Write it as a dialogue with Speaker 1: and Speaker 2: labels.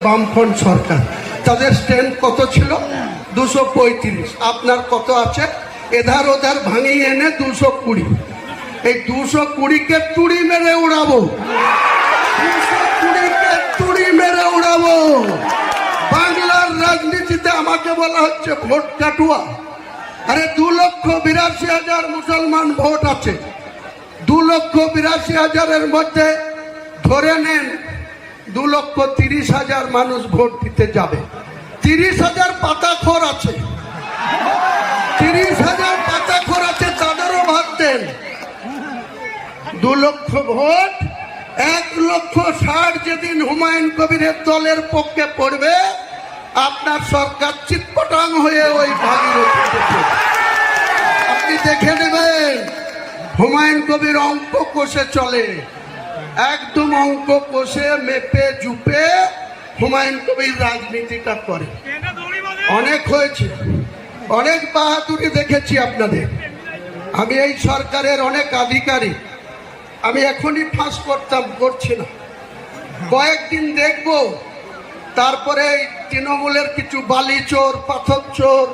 Speaker 1: বামফ্রন্ট সরকার, তাদের স্ট্রেংথ কত ছিল? 235। আপনার কত আছে? এধার ওধার ভাঙিয়ে এনে 220। এই 220কে তুড়ি মেরে উড়াবো, 220কে তুড়ি মেরে উড়াবো। বাংলার রাজনীতিতে আমাকে বলা হচ্ছে ভোট কাটুয়া। আরে 2,82,000 মুসলমান ভোট আছে। 2,82,000-এর মধ্যে ধরে নেন 2,30,000 মানুষ ভোট দিতে যাবে। 30,000 পাতাখোর আছে, 30,000 পাতাখোর আছে, তাদেরও ভাগ দেন। 2 লক্ষ ভোট, 1,60,000 যেদিন হুমায়ুন কবিরের দলের পক্ষে পড়বে, আপনার সরকার চিৎপটাং হয়ে ওই ভাগীরথী। আপনি দেখে নেবেন, হুমায়ুন কবির অঙ্ক কষে চলে, একদম অঙ্ক কষে মেপে জুপে হুমায়ুন কবির রাজনীতিটা করে। অনেক হয়েছে, অনেক বাহাদুরি দেখেছি আপনাদের। আমি এই সরকারের অনেক আধিকারিক, আমি এখনই ফাঁস করতাম, করছি না, কয়েকদিন দেখবো, তারপরে তৃণমূলের কিছু বালি চোর, পাথর চোর,